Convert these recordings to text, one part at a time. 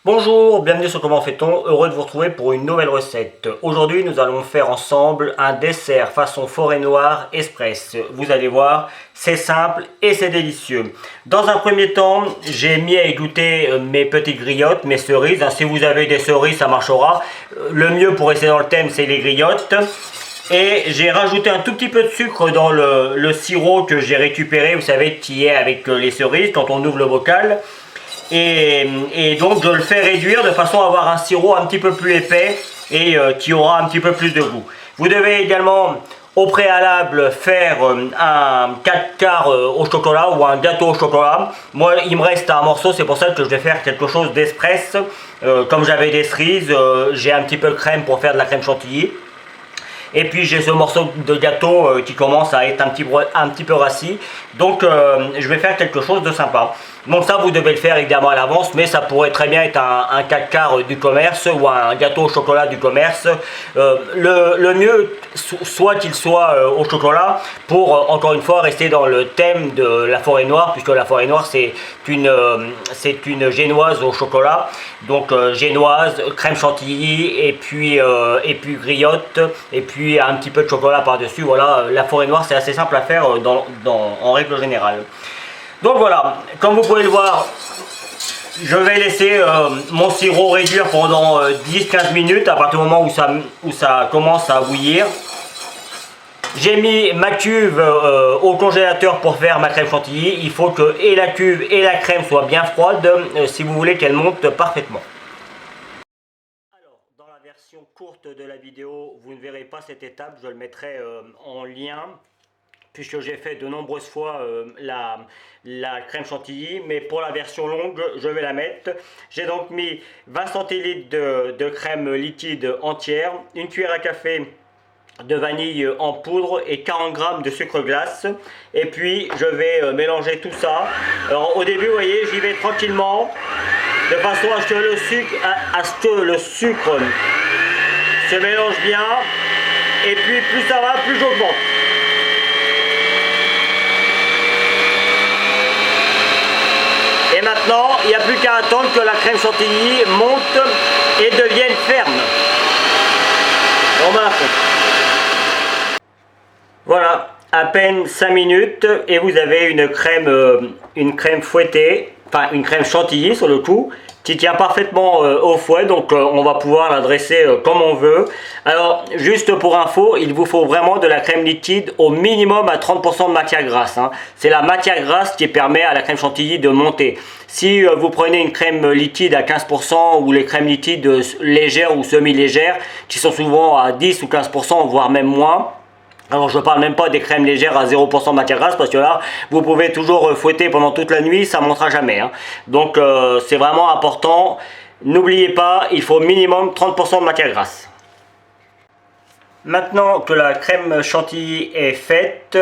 Bonjour, bienvenue sur Comment fait-on, heureux de vous retrouver pour une nouvelle recette. Aujourd'hui nous allons faire ensemble un dessert façon forêt noire express. Vous allez voir, c'est simple et c'est délicieux. Dans un premier temps, j'ai mis à égoutter mes petites griottes, mes cerises. Si vous avez des cerises, ça marchera. Le mieux pour rester dans le thème, c'est les griottes. Et j'ai rajouté un tout petit peu de sucre dans le sirop que j'ai récupéré, vous savez, qui est avec les cerises quand on ouvre le bocal. Et donc je le fais réduire de façon à avoir un sirop un petit peu plus épais et qui aura un petit peu plus de goût. Vous devez également au préalable faire un 4 quarts au chocolat ou un gâteau au chocolat. Moi il me reste un morceau, c'est pour ça que je vais faire quelque chose d'express. Comme j'avais des cerises, j'ai un petit peu de crème pour faire de la crème chantilly. Et puis j'ai ce morceau de gâteau qui commence à être un petit peu rassis. Donc je vais faire quelque chose de sympa. Donc ça vous devez le faire évidemment à l'avance, mais ça pourrait très bien être un 4 quarts du commerce ou un gâteau au chocolat du commerce. Le mieux soit qu'il soit au chocolat pour encore une fois rester dans le thème de la forêt noire, puisque la forêt noire c'est une génoise au chocolat. Donc génoise, crème chantilly et puis griotte et puis un petit peu de chocolat par dessus. Voilà, la forêt noire c'est assez simple à faire en règle générale. Donc voilà, comme vous pouvez le voir, je vais laisser mon sirop réduire pendant 10-15 minutes à partir du moment où ça commence à bouillir. J'ai mis ma cuve au congélateur pour faire ma crème chantilly. Il faut que et la cuve et la crème soient bien froides si vous voulez qu'elles montent parfaitement. Alors, dans la version courte de la vidéo, vous ne verrez pas cette étape, je le mettrai en lien puisque j'ai fait de nombreuses fois la crème chantilly, mais pour la version longue, je vais la mettre. J'ai donc mis 20 centilitres de crème liquide entière, une cuillère à café de vanille en poudre et 40 g de sucre glace. Et puis, je vais mélanger tout ça. Alors, au début, vous voyez, j'y vais tranquillement, de façon à ce que le sucre se mélange bien. Et puis, plus ça va, plus j'augmente. Et maintenant, il n'y a plus qu'à attendre que la crème chantilly monte et devienne ferme. Voilà, à peine 5 minutes et vous avez une crème fouettée, enfin une crème chantilly sur le coup, qui tient parfaitement au fouet, donc on va pouvoir la dresser comme on veut. Alors, juste pour info, il vous faut vraiment de la crème liquide au minimum à 30% de matière grasse. Hein. C'est la matière grasse qui permet à la crème chantilly de monter. Si vous prenez une crème liquide à 15% ou les crèmes liquides légères ou semi-légères, qui sont souvent à 10 ou 15%, voire même moins, alors je ne parle même pas des crèmes légères à 0% de matière grasse parce que là vous pouvez toujours fouetter pendant toute la nuit, ça ne montera jamais. Hein. Donc c'est vraiment important, n'oubliez pas, il faut minimum 30% de matière grasse. Maintenant que la crème chantilly est faite,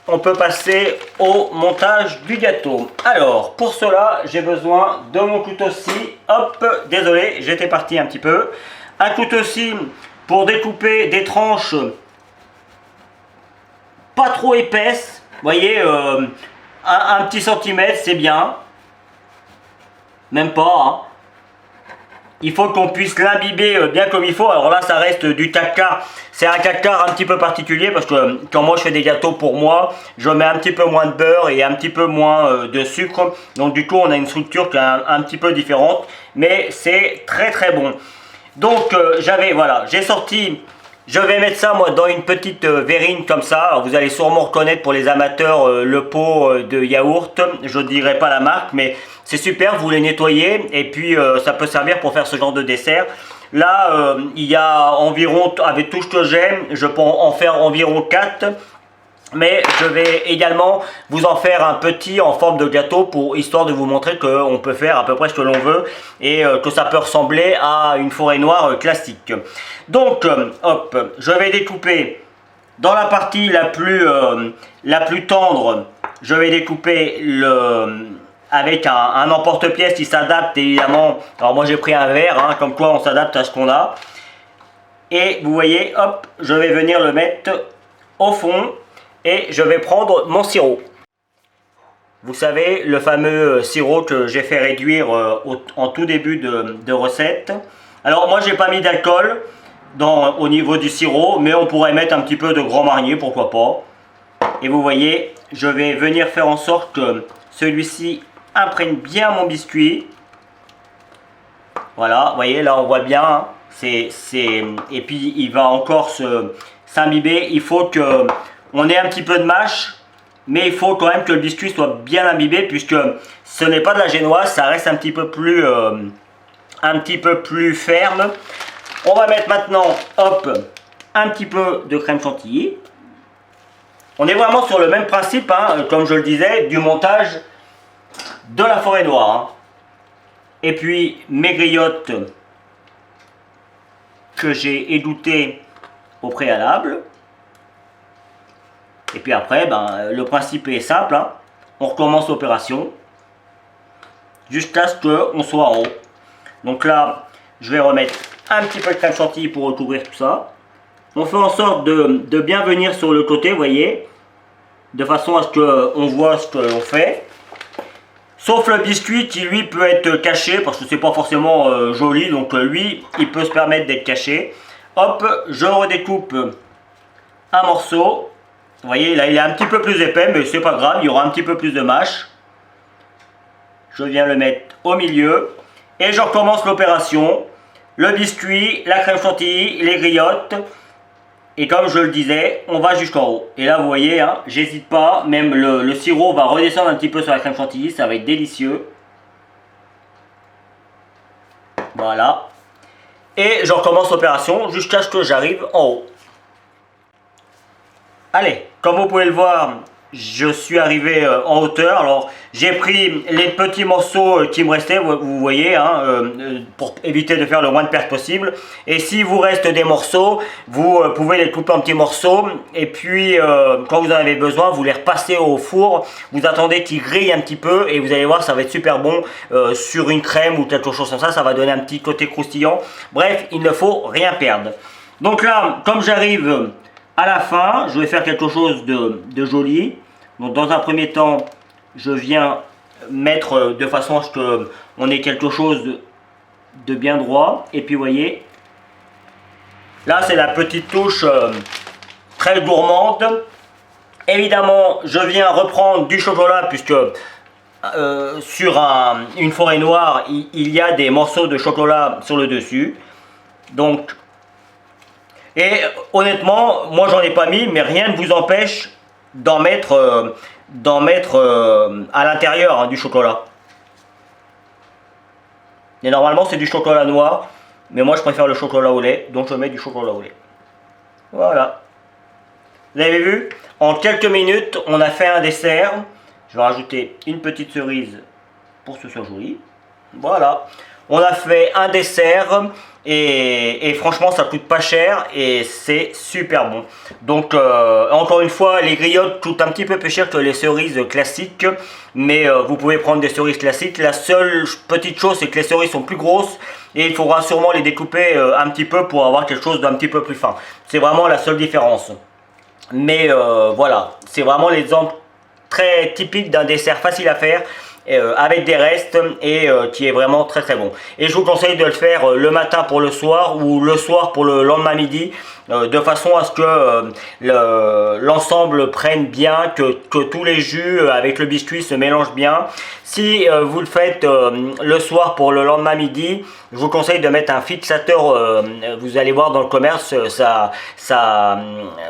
on peut passer au montage du gâteau. Alors pour cela j'ai besoin de mon couteau-scie, hop, désolé j'étais parti un petit peu. Un couteau-scie pour découper des tranches pas trop épaisse, vous voyez, un petit centimètre c'est bien, même pas, hein. Il faut qu'on puisse l'imbiber bien comme il faut. Alors là ça reste du 4 quarts, c'est un 4 quarts un petit peu particulier parce que quand moi je fais des gâteaux pour moi, je mets un petit peu moins de beurre et un petit peu moins de sucre, donc du coup on a une structure qui est un petit peu différente, mais c'est très très bon. Donc voilà, j'ai sorti. Je vais mettre ça moi dans une petite verrine comme ça. Alors, vous allez sûrement reconnaître pour les amateurs le pot de yaourt. Je ne dirai pas la marque mais c'est super, vous les nettoyez et puis ça peut servir pour faire ce genre de dessert. Là il y a environ, avec tout ce que j'aime, je peux en faire environ 4. Mais je vais également vous en faire un petit en forme de gâteau pour histoire de vous montrer qu'on peut faire à peu près ce que l'on veut et que ça peut ressembler à une forêt noire classique. Donc hop, je vais découper dans la partie la plus tendre, je vais découper avec un emporte-pièce qui s'adapte évidemment. Alors moi j'ai pris un verre, hein, comme quoi on s'adapte à ce qu'on a. Et vous voyez, hop, je vais venir le mettre au fond. Et je vais prendre mon sirop. Vous savez, le fameux sirop que j'ai fait réduire en tout début de recette. Alors moi j'ai pas mis d'alcool au niveau du sirop, mais on pourrait mettre un petit peu de Grand Marnier, pourquoi pas. Et vous voyez, je vais venir faire en sorte que celui-ci imprègne bien mon biscuit. Voilà, vous voyez, là on voit bien, hein, et puis il va encore s'imbiber. Il faut que on ait un petit peu de mâche, mais il faut quand même que le biscuit soit bien imbibé, puisque ce n'est pas de la génoise, ça reste un petit peu plus ferme. On va mettre maintenant, hop, un petit peu de crème chantilly. On est vraiment sur le même principe, hein, comme je le disais, du montage de la forêt noire. Hein. Et puis mes griottes que j'ai édoutées au préalable. Et puis après, le principe est simple. Hein. On recommence l'opération jusqu'à ce qu'on soit en haut. Donc là, je vais remettre un petit peu de crème chantilly pour recouvrir tout ça. On fait en sorte de bien venir sur le côté, vous voyez, de façon à ce qu'on voit ce que l'on fait. Sauf le biscuit qui lui peut être caché parce que c'est pas forcément joli, donc lui il peut se permettre d'être caché. Hop, je redécoupe un morceau. Vous voyez, là il est un petit peu plus épais, mais c'est pas grave, il y aura un petit peu plus de mâche. Je viens le mettre au milieu et je recommence l'opération. Le biscuit, la crème chantilly, les griottes. Et comme je le disais, on va jusqu'en haut. Et là, vous voyez, hein, j'hésite pas. Même le sirop va redescendre un petit peu sur la crème chantilly. Ça va être délicieux. Voilà. Et je recommence l'opération jusqu'à ce que j'arrive en haut. Allez, comme vous pouvez le voir, je suis arrivé en hauteur. Alors, j'ai pris les petits morceaux qui me restaient, vous voyez, hein, pour éviter de faire le moins de pertes possible. Et s'il vous reste des morceaux, vous pouvez les couper en petits morceaux. Et puis, quand vous en avez besoin, vous les repassez au four. Vous attendez qu'ils grillent un petit peu et vous allez voir, ça va être super bon sur une crème ou quelque chose comme ça. Ça va donner un petit côté croustillant. Bref, il ne faut rien perdre. Donc là, comme j'arrive à la fin, je vais faire quelque chose de joli. Donc dans un premier temps, je viens mettre de façon à ce qu'on ait quelque chose de bien droit. Et puis vous voyez, là c'est la petite touche très gourmande. Évidemment, je viens reprendre du chocolat puisque sur une forêt noire, il y a des morceaux de chocolat sur le dessus. Donc, et honnêtement, moi j'en ai pas mis, mais rien ne vous empêche d'en mettre à l'intérieur, hein, du chocolat. Et normalement c'est du chocolat noir, mais moi je préfère le chocolat au lait, donc je mets du chocolat au lait. Voilà. Vous avez vu? En quelques minutes, on a fait un dessert. Je vais rajouter une petite cerise pour que ce soit joli. Voilà. On a fait un dessert et franchement ça coûte pas cher et c'est super bon. Donc encore une fois, les griottes coûtent un petit peu plus cher que les cerises classiques, mais vous pouvez prendre des cerises classiques. La seule petite chose, c'est que les cerises sont plus grosses et il faudra sûrement les découper un petit peu pour avoir quelque chose d'un petit peu plus fin. C'est vraiment la seule différence. Mais voilà, c'est vraiment l'exemple très typique d'un dessert facile à faire, avec des restes et qui est vraiment très très bon. Et je vous conseille de le faire le matin pour le soir ou le soir pour le lendemain midi, de façon à ce que l'ensemble prenne bien, que tous les jus avec le biscuit se mélangent bien. Si vous le faites le soir pour le lendemain midi, je vous conseille de mettre un fixateur. Vous allez voir dans le commerce,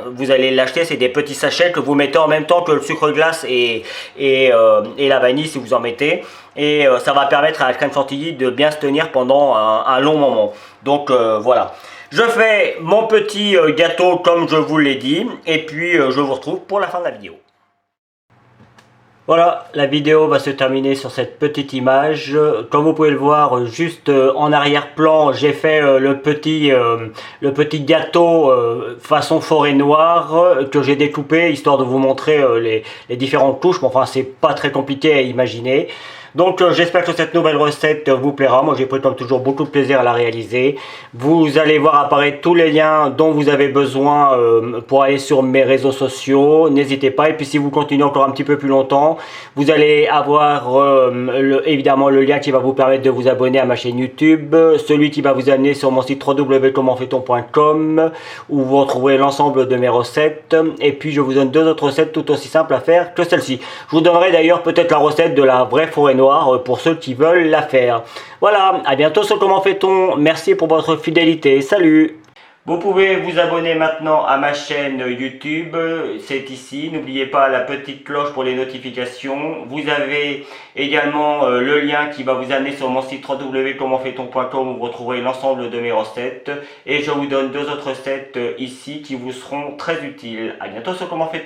vous allez l'acheter, c'est des petits sachets que vous mettez en même temps que le sucre glace et la vanille si vous en mettez. Et ça va permettre à la crème chantilly de bien se tenir pendant un long moment. Donc voilà. Je fais mon petit gâteau comme je vous l'ai dit. Et puis je vous retrouve pour la fin de la vidéo. Voilà, la vidéo va se terminer sur cette petite image. Comme vous pouvez le voir, juste en arrière-plan, j'ai fait le petit gâteau façon forêt noire que j'ai découpé, histoire de vous montrer les différentes touches. Mais enfin, c'est pas très compliqué à imaginer. Donc j'espère que cette nouvelle recette vous plaira. Moi j'ai pris comme toujours beaucoup de plaisir à la réaliser. Vous allez voir apparaître tous les liens dont vous avez besoin pour aller sur mes réseaux sociaux. N'hésitez pas. Et puis si vous continuez encore un petit peu plus longtemps, vous allez avoir évidemment le lien qui va vous permettre de vous abonner à ma chaîne YouTube, celui qui va vous amener sur mon site www.commentfaiton.com où vous retrouverez l'ensemble de mes recettes. Et puis je vous donne deux autres recettes tout aussi simples à faire que celle-ci. Je vous donnerai d'ailleurs peut-être la recette de la vraie forêt noire pour ceux qui veulent la faire. Voilà, à bientôt sur Comment fait-on. Merci pour votre fidélité. Salut! Vous pouvez vous abonner maintenant à ma chaîne YouTube, c'est ici. N'oubliez pas la petite cloche pour les notifications. Vous avez également le lien qui va vous amener sur mon site www.commentfaiton.com où vous retrouverez l'ensemble de mes recettes. Et je vous donne deux autres recettes ici qui vous seront très utiles. À bientôt sur Comment fait-on.